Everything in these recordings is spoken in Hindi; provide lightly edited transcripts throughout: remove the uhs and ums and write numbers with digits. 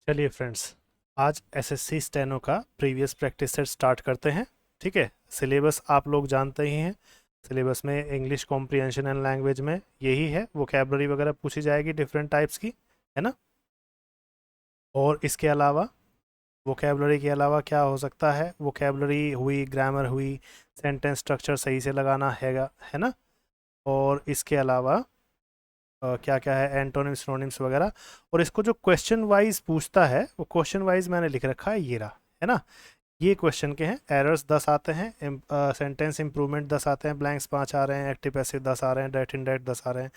चलिए फ्रेंड्स, आज एसएससी स्टेनो का प्रीवियस प्रैक्टिस सेट स्टार्ट करते हैं। ठीक है, सिलेबस आप लोग जानते ही हैं। सिलेबस में इंग्लिश कॉम्प्रिहेंशन एंड लैंग्वेज में यही है, वोकैबलरी वगैरह पूछी जाएगी डिफरेंट टाइप्स की, है ना। और इसके अलावा वोकैबलरी के अलावा क्या हो सकता है, वोकैबलरी हुई, ग्रामर हुई, सेंटेंस स्ट्रक्चर सही से लगाना है ना। और इसके अलावा क्या क्या है, एंटोनिम्स सिनोनिम्स वगैरह। और इसको जो क्वेश्चन वाइज पूछता है वो क्वेश्चन वाइज मैंने लिख रखा है, ये रहा, है ना। ये क्वेश्चन के हैं, एरर्स 10 आते हैं, सेंटेंस इंप्रूवमेंट 10 आते हैं, ब्लैंक्स 5 आ रहे हैं, एक्टिव पैसिव 10 आ रहे हैं, डायरेक्ट इनडायरेक्ट 10 आ रहे हैं,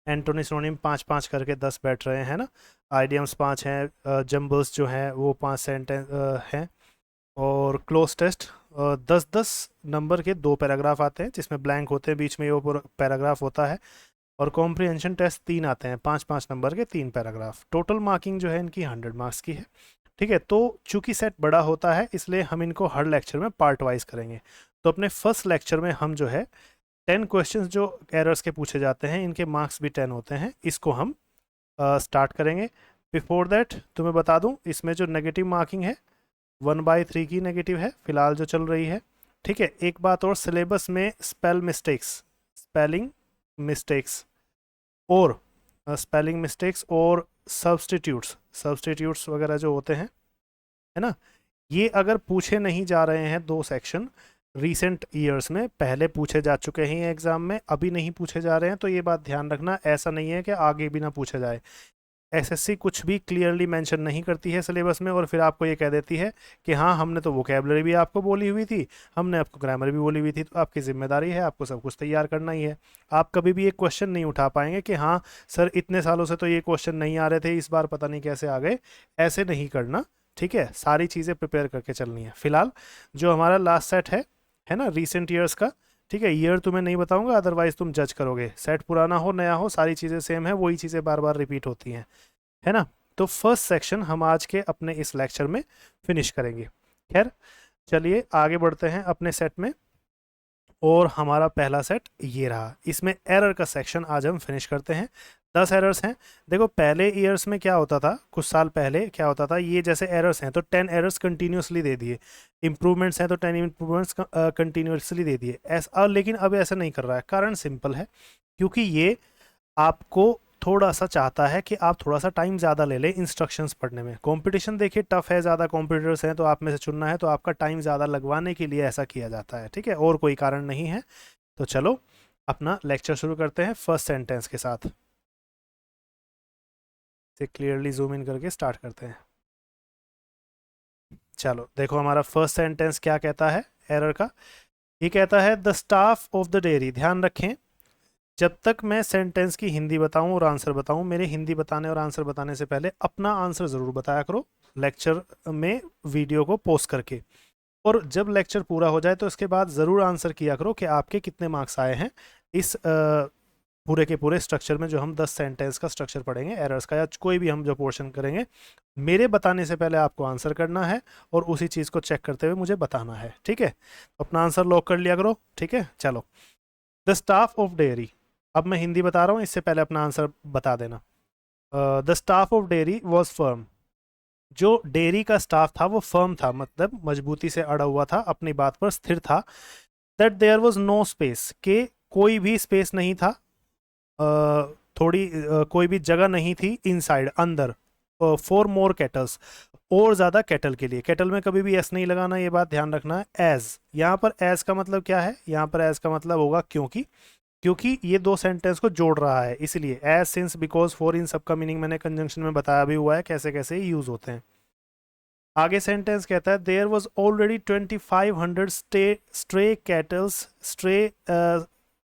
एंटोनी सिनोनिम 5 5 करके 10 बैठ रहे हैं ना। आइडियम्स 5 हैं, जम्बल्स जो हैं वो 5 सेंटेंस हैं। और क्लोज टेस्ट 10 10 नंबर के 2 पैराग्राफ आते हैं जिसमें ब्लैंक होते हैं, बीच में वो पूरा पैराग्राफ होता है। और कॉम्प्रिहेंशन टेस्ट 3 आते हैं, 5 5 नंबर के 3 पैराग्राफ। टोटल मार्किंग जो है इनकी 100 मार्क्स की है। ठीक है, तो चूंकि सेट बड़ा होता है इसलिए हम इनको हर लेक्चर में पार्ट वाइज करेंगे। तो अपने फर्स्ट लेक्चर में हम जो है 10 क्वेश्चंस जो एरर्स के पूछे जाते हैं इनके मार्क्स भी 10 होते हैं, इसको हम स्टार्ट करेंगे। बिफोर दैट तुम्हें बता दूं, इसमें जो नेगेटिव मार्किंग है 1/3 की नेगेटिव है फिलहाल जो चल रही है। ठीक है, एक बात और, सिलेबस में स्पेलिंग मिस्टेक्स और स्पेलिंग मिस्टेक्स और सब्सटीट्यूट्स वगैरह जो होते हैं, है ना, ये अगर पूछे नहीं जा रहे हैं, 2 सेक्शन रीसेंट ईयर्स में पहले पूछे जा चुके हैं एग्जाम में, अभी नहीं पूछे जा रहे हैं, तो ये बात ध्यान रखना, ऐसा नहीं है कि आगे भी ना पूछे जाए। एसएससी कुछ भी क्लियरली मेंशन नहीं करती है सिलेबस में और फिर आपको ये कह देती है कि हाँ हमने तो वोकैबलरी भी आपको बोली हुई थी, हमने आपको ग्रामर भी बोली हुई थी, तो आपकी जिम्मेदारी है, आपको सब कुछ तैयार करना ही है। आप कभी भी एक क्वेश्चन नहीं उठा पाएंगे कि हाँ सर इतने सालों से तो ये क्वेश्चन नहीं आ रहे थे, इस बार पता नहीं कैसे आ गए, ऐसे नहीं करना। ठीक है, सारी चीज़ें प्रिपेयर करके चलनी है। फिलहाल जो हमारा लास्ट सेट है ना, रीसेंट ईयर्स का। ठीक है, ईयर तुम्हें नहीं बताऊंगा, अदरवाइज तुम जज करोगे, सेट पुराना हो नया हो सारी चीज़ें सेम है, वही चीज़ें बार बार रिपीट होती हैं, है ना। तो फर्स्ट सेक्शन हम आज के अपने इस लेक्चर में फिनिश करेंगे। खैर, चलिए आगे बढ़ते हैं अपने सेट में। और हमारा पहला सेट ये रहा, इसमें एरर का सेक्शन आज हम फिनिश करते हैं। 10 एरर्स हैं। देखो पहले ईयर्स में क्या होता था, कुछ साल पहले क्या होता था, ये जैसे एरर्स हैं तो 10 एरर्स कंटिन्यूसली दे दिए, इंप्रूवमेंट्स हैं तो 10 इंप्रूवमेंट्स कंटिन्यूसली दे दिए, ऐसा। लेकिन अब ऐसा नहीं कर रहा है, कारण सिंपल है, क्योंकि ये आपको थोड़ा सा चाहता है कि आप थोड़ा सा टाइम ज़्यादा ले लें इंस्ट्रक्शंस पढ़ने में। कंपटीशन देखिए टफ है, ज़्यादा कॉम्पिटिटर्स हैं, तो आप में से चुनना है, तो आपका टाइम ज़्यादा लगवाने के लिए ऐसा किया जाता है। ठीक है, और कोई कारण नहीं है। तो चलो अपना लेक्चर शुरू करते हैं फर्स्ट सेंटेंस के साथ। इसे क्लियरली जूम इन करके स्टार्ट करते हैं। चलो देखो हमारा फर्स्ट सेंटेंस क्या कहता है एरर का। ये कहता है the staff of the dairy. ध्यान रखें, जब तक मैं सेंटेंस की हिंदी बताऊं और आंसर बताऊं, मेरे हिंदी बताने और आंसर बताने से पहले अपना आंसर ज़रूर बताया करो लेक्चर में वीडियो को पोस्ट करके। और जब लेक्चर पूरा हो जाए तो इसके बाद ज़रूर आंसर किया करो कि आपके कितने मार्क्स आए हैं इस पूरे के पूरे स्ट्रक्चर में, जो हम 10 सेंटेंस का स्ट्रक्चर पढ़ेंगे एरर्स का, या कोई भी हम जो पोर्शन करेंगे, मेरे बताने से पहले आपको आंसर करना है और उसी चीज़ को चेक करते हुए मुझे बताना है। ठीक है, अपना आंसर लॉक कर लिया करो। ठीक है, चलो। द स्टाफ ऑफ डेयरी, अब मैं हिंदी बता रहा हूँ, इससे पहले अपना आंसर बता देना। The staff of dairy was firm. जो डेयरी का स्टाफ था वो फर्म था, मतलब मजबूती से अड़ा हुआ था, अपनी बात पर स्थिर था। That there was no space, के कोई भी स्पेस नहीं था, कोई भी जगह नहीं थी, इनसाइड अंदर, फॉर मोर कैटल्स, और ज़्यादा कैटल के लिए। कैटल में कभी भी एस नहीं लगाना, ये बात ध्यान रखना है। एज, यहाँ पर एज का मतलब क्या है, यहाँ पर एज का मतलब होगा क्योंकि। क्योंकि ये 2 सेंटेंस को जोड़ रहा है, इसलिए एज, सिंस, बिकॉज, फॉर, इन सब का मीनिंग मैंने कंजंक्शन में बताया भी हुआ है कैसे कैसे यूज होते हैं। आगे सेंटेंस कहता है there was already 2500 stray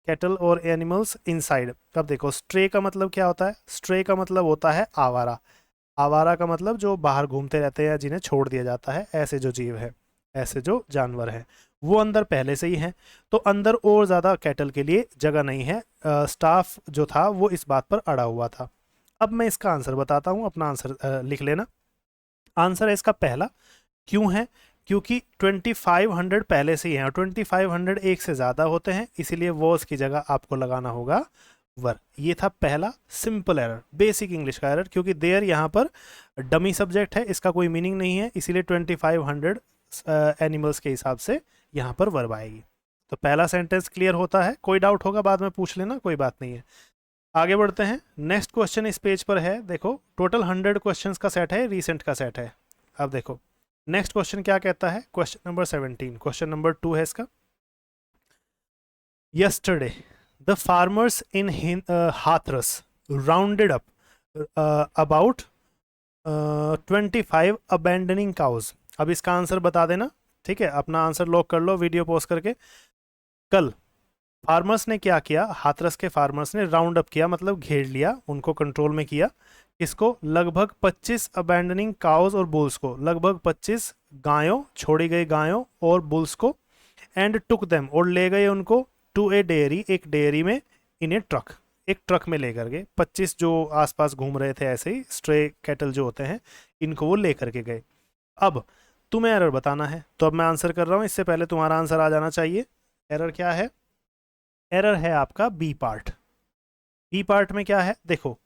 cattle और एनिमल्स इनसाइड। अब देखो स्ट्रे का मतलब क्या होता है, स्ट्रे का मतलब होता है आवारा। आवारा का मतलब जो बाहर घूमते रहते हैं, जिन्हें छोड़ दिया जाता है, ऐसे जो जीव है, ऐसे जो जानवर हैं, वो अंदर पहले से ही हैं। तो अंदर और ज़्यादा कैटल के लिए जगह नहीं है। स्टाफ जो था वो इस बात पर अड़ा हुआ था। अब मैं इसका आंसर बताता हूँ, अपना आंसर लिख लेना। आंसर है इसका पहला। क्यों है, क्योंकि 2500 पहले से ही है और 2500 एक से ज़्यादा होते हैं, इसीलिए वॉज की जगह आपको लगाना होगा वर। ये था पहला सिंपल एरर, बेसिक इंग्लिश का एरर, क्योंकि देयर यहाँ पर डमी सब्जेक्ट है, इसका कोई मीनिंग नहीं है, इसीलिए 2500 एनिमल्स के हिसाब से यहाँ पर वर्ब आएगी। तो पहला सेंटेंस क्लियर होता है, कोई डाउट होगा बाद में पूछ लेना, कोई बात नहीं है। आगे बढ़ते हैं। नेक्स्ट क्वेश्चन इस पेज पर है, देखो टोटल 100 क्वेश्चंस का सेट है, रीसेंट का सेट है। अब देखो नेक्स्ट क्वेश्चन क्या कहता है, क्वेश्चन नंबर 17, क्वेश्चन नंबर 2 है इसका। Yesterday the farmers in Hathras rounded up about 25 abandoning cows. अब इसका आंसर बता देना, ठीक है, अपना आंसर लॉक कर लो वीडियो पॉज करके। कल फार्मर्स ने क्या किया, हाथरस के फार्मर्स ने राउंड अप किया, मतलब घेर लिया, उनको कंट्रोल में किया। इसको लगभग 25 अबैंडनिंग काउज और बुल्स को, लगभग 25 गायों, छोड़ी गई गायों और बुल्स को, एंड टुक देम, और ले गए उनको, टू ए डेयरी, एक डेयरी में, इन ए ट्रक, एक ट्रक में लेकर गए। 25 जो आसपास घूम रहे थे ऐसे ही स्ट्रे कैटल जो होते हैं, इनको वो लेकर के गए। अब तुम्हें एरर बताना है, तो अब मैं आंसर कर रहा हूँ, इससे पहले तुम्हारा आंसर आ जाना चाहिए। एरर क्या है, एरर है आपका बी पार्ट। बी पार्ट में क्या है, देखो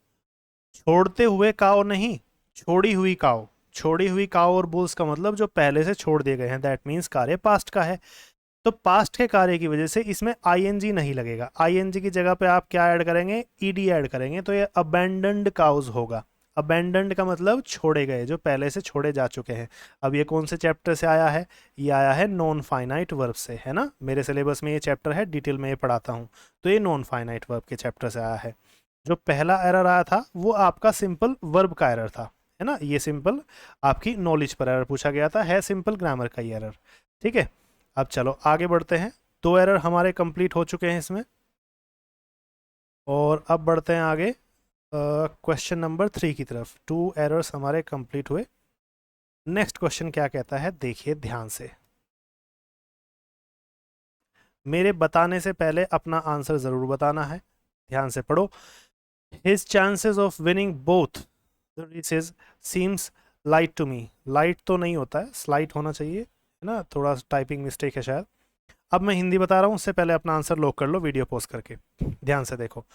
छोड़ते हुए काव नहीं, छोड़ी हुई काव। छोड़ी हुई काव और बुल्स का मतलब जो पहले से छोड़ दिए गए हैं, दैट मीन्स कार्य पास्ट का है। तो पास्ट के कार्य की वजह से इसमें आईएनजी नहीं लगेगा, आईएनजी की जगह पे आप क्या ऐड करेंगे, ईडी ऐड करेंगे, तो ये अबैंडन्ड काउज होगा। अबैंडन्ड का मतलब छोड़े गए, जो पहले से छोड़े जा चुके हैं। अब ये कौन से चैप्टर से आया है, ये आया है नॉन फाइनाइट वर्ब से, है ना, मेरे सिलेबस में ये चैप्टर है, डिटेल में ये पढ़ाता हूँ। तो ये नॉन फाइनाइट वर्ब के चैप्टर से आया है। जो पहला एरर आया था वो आपका सिंपल वर्ब का एरर था, है ना, ये सिंपल आपकी नॉलेज पर एरर पूछा गया था, है सिंपल ग्रामर का ही एरर, ठीक है। अब चलो आगे बढ़ते हैं, 2 एरर हमारे कंप्लीट हो चुके हैं इसमें, और अब बढ़ते हैं आगे क्वेश्चन नंबर 3 की तरफ। 2 एरर्स हमारे कंप्लीट हुए। नेक्स्ट क्वेश्चन क्या कहता है, देखिए ध्यान से, मेरे बताने से पहले अपना आंसर जरूर बताना है, ध्यान से पढ़ो। His chances of winning both the races seems light to me। Light तो नहीं होता है, स्लाइट होना चाहिए, है ना, थोड़ा टाइपिंग मिस्टेक है शायद। अब मैं हिंदी बता रहा हूँ, उससे पहले अपना आंसर लॉक कर लो वीडियो पॉज करके, ध्यान से देखो।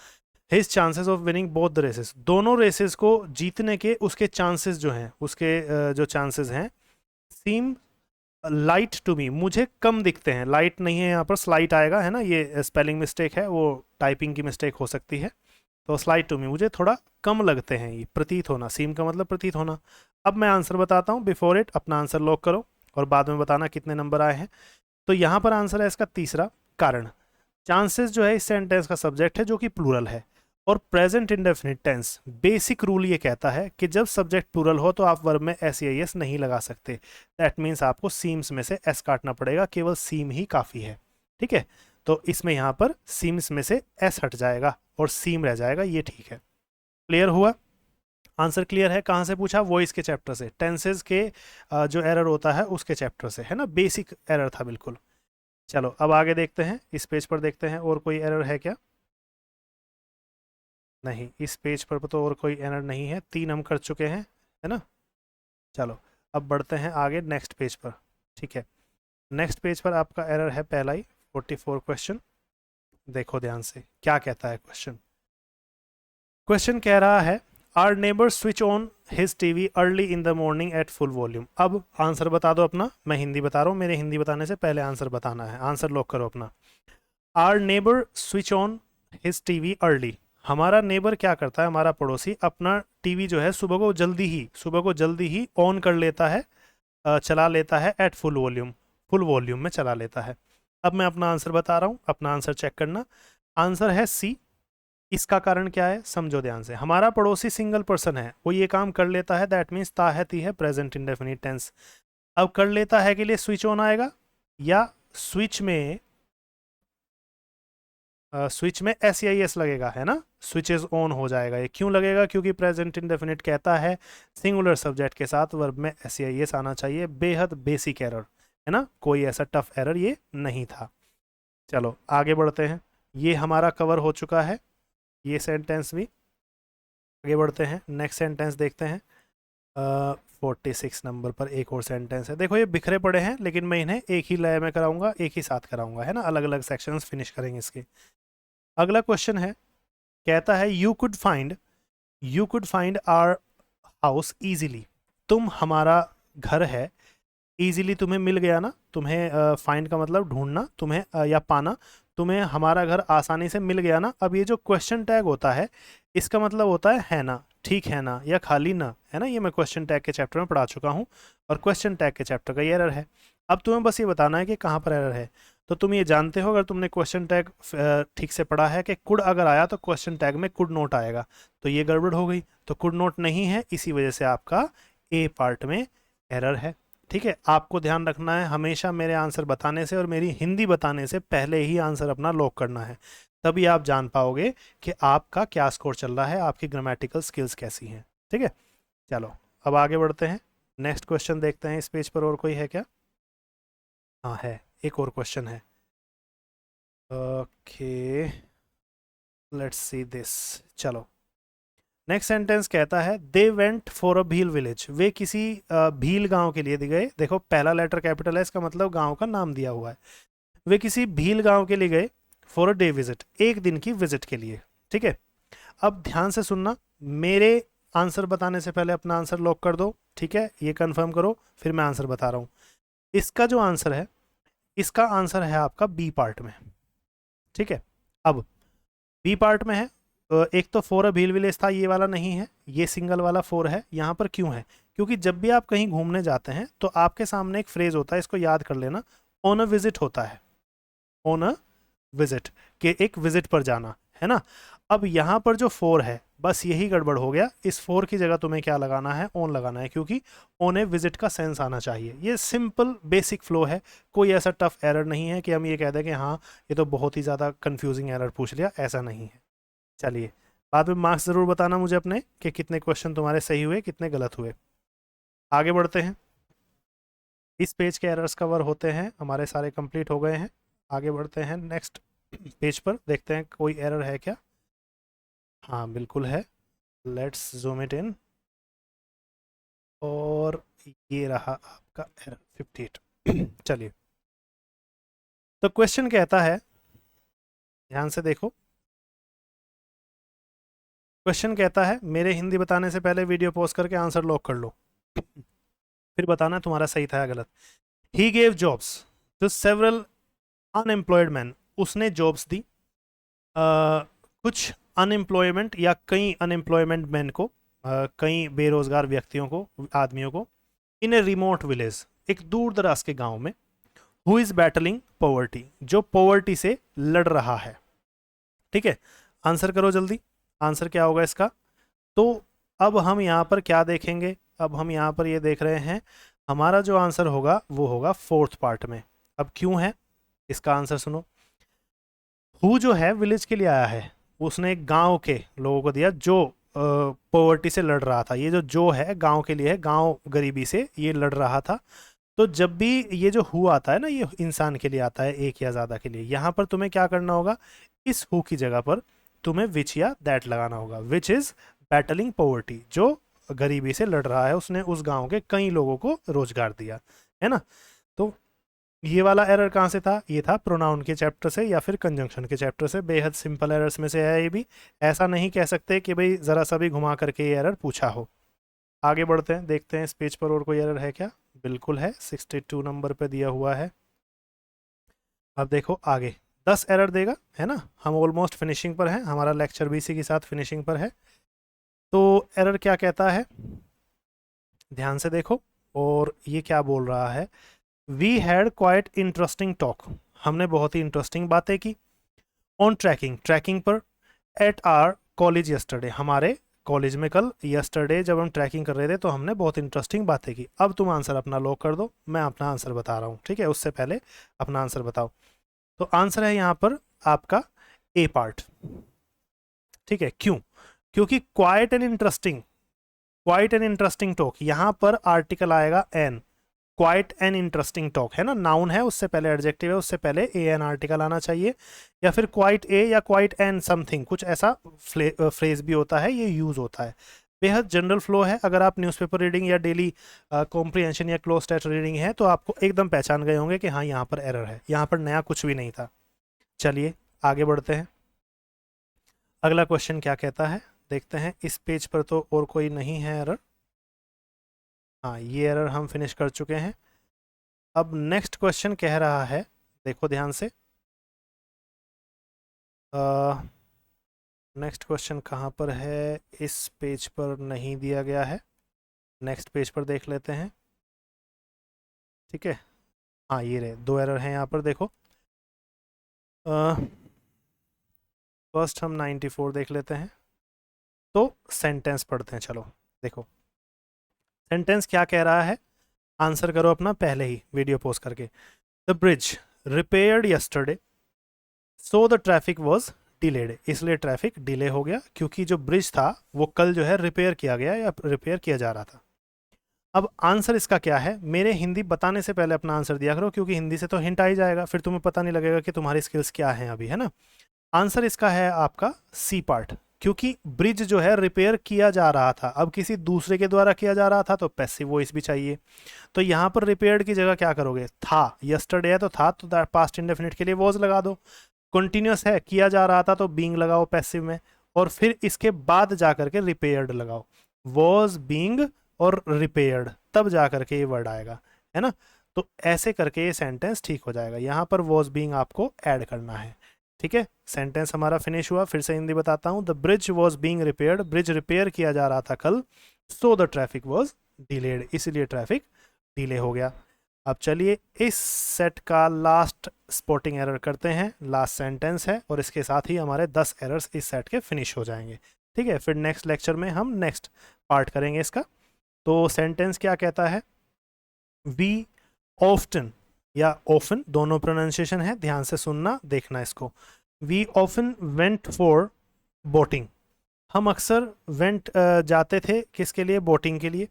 His chances of winning both the races, दोनों रेसेस को जीतने के उसके चांसेस जो हैं, उसके जो चांसेस हैं, सीम लाइट टू मी, मुझे कम दिखते हैं। लाइट नहीं है यहाँ पर, स्लाइट आएगा, है ना, ये स्पेलिंग मिस्टेक है, वो टाइपिंग की मिस्टेक हो सकती है। तो स्लाइट टू मी, मुझे थोड़ा कम लगते हैं, ये प्रतीत होना, सीम का मतलब प्रतीत होना। अब मैं आंसर बताता हूँ, बिफोर इट अपना आंसर लॉक करो और बाद में बताना कितने नंबर आए हैं। तो यहाँ पर आंसर है इसका तीसरा, कारण। चांसेस जो है इस सेंटेंस का सब्जेक्ट है, जो कि प्लूरल है, और present indefinite tense, basic rule ये कहता है कि जब सब्जेक्ट प्लूरल हो तो आप वर्ब में एस या एस नहीं लगा सकते। दैट मीन्स आपको सीम्स में से एस काटना पड़ेगा, केवल सीम ही काफ़ी है, ठीक है। तो इसमें यहाँ पर सीम्स में से एस हट जाएगा और सीम रह जाएगा, ये ठीक है। क्लियर हुआ, आंसर क्लियर है। कहाँ से पूछा, वॉइस के चैप्टर से, टेंसेज के जो एरर होता है उसके चैप्टर से, है ना, बेसिक एरर था बिल्कुल। चलो अब आगे देखते हैं, इस पेज पर देखते हैं और कोई एरर है क्या। नहीं, इस पेज पर तो और कोई एरर नहीं है, 3 हम कर चुके हैं, है ना। चलो अब बढ़ते हैं आगे नेक्स्ट पेज पर, ठीक है। नेक्स्ट पेज पर आपका एरर है पहला ही, 44 क्वेश्चन। देखो ध्यान से क्या कहता है क्वेश्चन। क्वेश्चन कह रहा है, our neighbour switch on his TV early in the morning at full volume. अब आंसर बता दो अपना, मैं हिंदी बता रहा हूँ, मेरे हिंदी बताने से पहले आंसर बताना है, आंसर लॉक करो अपना। Our neighbour switch on his TV early, हमारा नेबर क्या करता है, हमारा पड़ोसी अपना टीवी जो है सुबह को जल्दी ही ऑन कर लेता है, चला लेता है, एट फुल वॉल्यूम में चला लेता है। अब मैं अपना आंसर बता रहा हूँ, अपना आंसर चेक करना। आंसर है सी। इसका कारण क्या है, समझो ध्यान से। हमारा पड़ोसी सिंगल पर्सन है, वो ये काम कर लेता है, दैट मीन्स ताहती है प्रेजेंट इंडेफिनिट टेंस। अब कर लेता है के लिए स्विच ऑन आएगा, या स्विच में एस या एस लगेगा, है ना, स्विचेस ऑन हो जाएगा। ये क्यों लगेगा, क्योंकि प्रेजेंट इंडेफिनिट कहता है सिंगुलर सब्जेक्ट के साथ वर्ब में एस या एस आना चाहिए। बेहद बेसिक एरर, है ना, कोई ऐसा टफ एरर ये नहीं था। चलो आगे बढ़ते हैं, ये हमारा कवर हो चुका है, ये सेंटेंस भी। आगे बढ़ते हैं, नेक्स्ट सेंटेंस देखते हैं। 46 नंबर पर एक और सेंटेंस है। देखो ये बिखरे पड़े हैं, लेकिन मैं इन्हें एक ही लय में कराऊंगा, एक ही साथ कराऊंगा, है ना, अलग अलग सेक्शंस फिनिश करेंगे इसके। अगला क्वेश्चन है, कहता है you could find our house easily. तुम हमारा घर है, इजीली तुम्हें मिल गया ना, तुम्हें फाइंड का मतलब ढूंढना, तुम्हें या पाना, तुम्हें हमारा घर आसानी से मिल गया ना। अब ये जो क्वेश्चन टैग होता है इसका मतलब होता है ना, ठीक है ना, या खाली ना, है ना। ये मैं क्वेश्चन टैग के चैप्टर में पढ़ा चुका हूँ और क्वेश्चन टैग के चैप्टर का ये एरर है। अब तुम्हें बस ये बताना है कि कहाँ पर एरर है। तो तुम ये जानते हो, अगर तुमने क्वेश्चन टैग ठीक से पढ़ा है कि कुड अगर आया तो क्वेश्चन टैग में कुड नोट आएगा, तो ये गड़बड़ हो गई। तो कुड नोट नहीं है, इसी वजह से आपका ए पार्ट में एरर है। ठीक है, आपको ध्यान रखना है हमेशा मेरे आंसर बताने से और मेरी हिंदी बताने से पहले ही आंसर अपना लॉक करना है, तभी आप जान पाओगे कि आपका क्या स्कोर चल रहा है, आपकी ग्रामेटिकल स्किल्स कैसी हैं। ठीक है, चलो अब आगे बढ़ते हैं, नेक्स्ट क्वेश्चन देखते हैं। इस पेज पर और कोई है क्या? हाँ है, एक और क्वेश्चन है। Okay, let's see this. चलो, नेक्स्ट सेंटेंस कहता है they went for a Bhil village. वे किसी भील गांव के लिए गए। देखो पहला लेटर कैपिटल है, इसका मतलब गांव का नाम दिया हुआ है। वे किसी भील गांव के लिए गए फॉर अ डे विजिट, एक दिन की विजिट के लिए। ठीक है, अब ध्यान से सुनना, मेरे आंसर बताने से पहले अपना आंसर लॉक कर दो। ठीक है, ये कंफर्म करो, फिर मैं आंसर बता रहा हूँ। इसका जो आंसर है, इसका आंसर है आपका बी पार्ट में। ठीक है, अब बी पार्ट में है, एक तो फोर अ भील विलेज था, ये वाला नहीं है, ये सिंगल वाला फोर है। यहाँ पर क्यों है? क्योंकि जब भी आप कहीं घूमने जाते हैं तो आपके सामने एक फ्रेज होता है, इसको याद कर लेना, ऑन अ विजिट होता है। ऑन अ विजिट, के एक विजिट पर जाना, है ना। अब यहाँ पर जो फोर है, बस यही गड़बड़ हो गया। इस फोर की जगह तुम्हें क्या लगाना है? ऑन लगाना है, क्योंकि ऑन ए विजिट का सेंस आना चाहिए। ये सिंपल बेसिक फ्लो है, कोई ऐसा टफ एरर नहीं है कि हम ये कह दें कि हाँ ये तो बहुत ही ज़्यादा कंफ्यूजिंग एरर पूछ लिया, ऐसा नहीं है। चलिए, बाद में मार्क्स ज़रूर बताना मुझे अपने कि कितने क्वेश्चन तुम्हारे सही हुए, कितने गलत हुए। आगे बढ़ते हैं, इस पेज के एरर्स कवर होते हैं, हमारे सारे कंप्लीट हो गए हैं। आगे बढ़ते हैं नेक्स्ट पेज पर, देखते हैं कोई एरर है क्या। हाँ बिल्कुल है, लेट्स जूम इट इन, और ये रहा आपका एरर 58। चलिए, तो क्वेश्चन कहता है, ध्यान से देखो, क्वेश्चन कहता है मेरे हिंदी बताने से पहले वीडियो पॉज करके आंसर लॉक कर लो, फिर बताना तुम्हारा सही था या गलत। He gave jobs to several unemployed man. उसने जॉब्स दी कुछ अनएम्प्लॉयमेंट या कई अनएम्प्लॉयमेंट मैन को, कई बेरोजगार व्यक्तियों को, आदमियों को, इन ए रिमोट विलेज, एक दूर दराज के गांव में, हु इज बैटलिंग पॉवर्टी, जो पॉवर्टी से लड़ रहा है। ठीक है, आंसर करो जल्दी, आंसर क्या होगा इसका? तो अब हम यहाँ पर क्या देखेंगे? अब हम यहाँ पर ये देख रहे हैं, हमारा जो आंसर होगा वो होगा फोर्थ पार्ट में। अब क्यों है, इसका आंसर सुनो। हु जो है विलेज के लिए आया है, उसने गांव के लोगों को दिया जो पॉवर्टी से लड़ रहा था। ये जो है गांव के लिए है, गांव गरीबी से ये लड़ रहा था। तो जब भी ये जो हु आता है ना, ये इंसान के लिए आता है, एक या ज़्यादा के लिए। यहाँ पर तुम्हें क्या करना होगा, इस हु की जगह पर तुम्हें विच या दैट लगाना होगा। विच इज़ बैटलिंग पॉवर्टी, जो गरीबी से लड़ रहा है, उसने उस गांव के कई लोगों को रोजगार दिया, है ना। तो ये वाला एरर कहाँ से था? ये था प्रोनाउन के चैप्टर से या फिर कंजंक्शन के चैप्टर से। बेहद सिंपल एरर्स में से है ये भी, ऐसा नहीं कह सकते कि भाई ज़रा सा भी घुमा करके ये एरर पूछा हो। आगे बढ़ते हैं, देखते हैं इस पेज पर और कोई एरर है क्या। बिल्कुल है, 62 नंबर पे दिया हुआ है। अब देखो आगे 10 एरर देगा, है ना। हम ऑलमोस्ट फिनिशिंग पर हैं, हमारा लेक्चर भी इसी के साथ फिनिशिंग पर है। तो एरर क्या कहता है, ध्यान से देखो, और ये क्या बोल रहा है। We had quite interesting talk, हमने बहुत ही इंटरेस्टिंग बातें की। ऑन ट्रैकिंग, ट्रैकिंग पर। एट आर कॉलेज यस्टरडे, हमारे कॉलेज में कल। यस्टरडे जब हम ट्रैकिंग कर रहे थे तो हमने बहुत इंटरेस्टिंग बातें की। अब तुम आंसर अपना लॉक कर दो, मैं अपना आंसर बता रहा हूँ। ठीक है, उससे पहले अपना आंसर बताओ। तो आंसर है यहाँ पर आपका ए पार्ट। ठीक है, क्यों? क्योंकि quite and interesting, quite and interesting talk, यहाँ पर आर्टिकल आएगा an. Quite an interesting talk है ना, नाउन है, उससे पहले एडजेक्टिव है, उससे पहले ए एन आर्टिकल आना चाहिए, या फिर क्वाइट ए या क्वाइट एन समथिंग, कुछ ऐसा फ्रेज भी होता है, ये यूज होता है। बेहद जनरल फ्लो है। अगर आप न्यूज़पेपर रीडिंग या डेली कॉम्प्रिहेंशन या क्लोज टेस्ट रीडिंग है तो आपको एकदम पहचान गए होंगे कि हाँ यहाँ पर एरर है, यहाँ पर नया कुछ भी नहीं था। चलिए आगे बढ़ते हैं। अगला क्वेश्चन क्या कहता है देखते हैं। इस पेज पर तो और कोई नहीं है एरर। हाँ, ये एरर हम फिनिश कर चुके हैं। अब नेक्स्ट क्वेश्चन कह रहा है, देखो ध्यान से। नेक्स्ट क्वेश्चन कहाँ पर है? इस पेज पर नहीं दिया गया है, नेक्स्ट पेज पर देख लेते हैं। ठीक है, हाँ ये रहे, दो एरर हैं यहाँ पर, देखो। फर्स्ट हम 94 देख लेते हैं, तो सेंटेंस पढ़ते हैं। चलो देखो सेंटेंस क्या कह रहा है, आंसर करो अपना पहले ही वीडियो पोज करके। The bridge repaired yesterday so the traffic was delayed. इसलिए ट्रैफिक डिले हो गया क्योंकि जो ब्रिज था वो कल जो है रिपेयर किया गया या रिपेयर किया जा रहा था। अब आंसर इसका क्या है? मेरे हिंदी बताने से पहले अपना आंसर दिया करो, क्योंकि हिंदी से तो हिंट आ ही जाएगा, फिर तुम्हें पता नहीं लगेगा कि तुम्हारी स्किल्स क्या हैं अभी, है ना। आंसर इसका है आपका सी पार्ट, क्योंकि ब्रिज जो है रिपेयर किया जा रहा था, अब किसी दूसरे के द्वारा किया जा रहा था तो पैसिव वॉइस भी चाहिए। तो यहाँ पर रिपेयर्ड की जगह क्या करोगे? था, यस्टरडे है तो था, तो पास्ट इंडेफिनिट के लिए वॉज लगा दो। कंटिन्यूस है, किया जा रहा था, तो बीइंग लगाओ पैसिव में, और फिर इसके बाद जा करके रिपेयर्ड लगाओ, वॉज बीइंग और रिपेयर्ड, तब जा करके ये वर्ड आएगा, है ना। तो ऐसे करके ये सेंटेंस ठीक हो जाएगा। यहाँ पर वॉज बीइंग आपको ऐड करना है। ठीक है, सेंटेंस हमारा फिनिश हुआ। फिर से हिंदी बताता हूँ। The bridge was being repaired, bridge repair किया जा रहा था कल, so the traffic was delayed, इसलिए ट्रैफिक डिले हो गया। अब चलिए इस सेट का लास्ट स्पॉटिंग एरर करते हैं, लास्ट सेंटेंस है, और इसके साथ ही हमारे 10 एरर्स इस सेट के फिनिश हो जाएंगे। ठीक है, फिर नेक्स्ट लेक्चर में हम नेक्स्ट पार्ट करेंगे इसका। तो सेंटेंस क्या कहता है? वी ऑफ्टन या ऑफन, दोनों प्रोनाउंसिएशन है, ध्यान से सुनना देखना इसको। We often went for boating, हम अक्सर वेंट जाते थे किसके लिए? बोटिंग के लिए।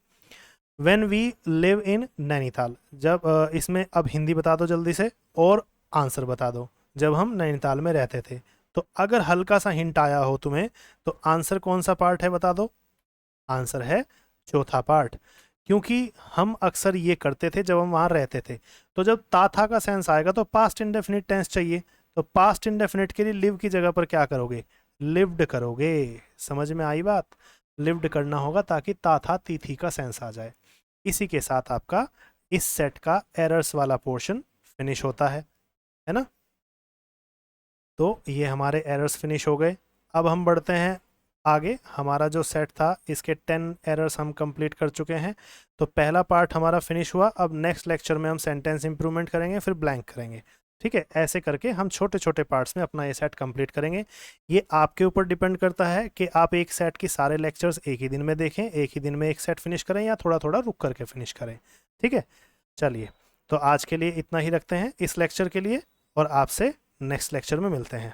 When we live in Nainital, जब इसमें अब हिंदी बता दो जल्दी से और आंसर बता दो। जब हम नैनीताल में रहते थे, तो अगर हल्का सा हिंट आया हो तुम्हें तो आंसर कौन सा पार्ट है बता दो? आंसर है चौथा पार्ट, क्योंकि हम अक्सर ये करते थे जब हम वहाँ रहते थे। तो जब ता था का सेंस आएगा तो पास्ट इंडेफिनिट टेंस चाहिए, तो पास्ट इंडेफिनिट के लिए लिव की जगह पर क्या करोगे? लिव्ड करोगे। समझ में आई बात? लिव्ड करना होगा ताकि ता था ती थी का सेंस आ जाए। इसी के साथ आपका इस सेट का एरर्स वाला पोर्शन फिनिश होता है ना। तो ये हमारे एरर्स फिनिश हो गए। अब हम बढ़ते हैं आगे। हमारा जो सेट था इसके 10 एरर्स हम कंप्लीट कर चुके हैं। तो पहला पार्ट हमारा फिनिश हुआ। अब नेक्स्ट लेक्चर में हम सेंटेंस इंप्रूवमेंट करेंगे, फिर ब्लैंक करेंगे। ठीक है, ऐसे करके हम छोटे छोटे पार्ट्स में अपना ये सेट कंप्लीट करेंगे। ये आपके ऊपर डिपेंड करता है कि आप एक सेट की सारे लेक्चर्स एक ही दिन में देखें, एक ही दिन में एक सेट फिनिश करें, या थोड़ा थोड़ा रुक करके फिनिश करें। ठीक है, चलिए तो आज के लिए इतना ही रखते हैं इस लेक्चर के लिए, और आपसे नेक्स्ट लेक्चर में मिलते हैं।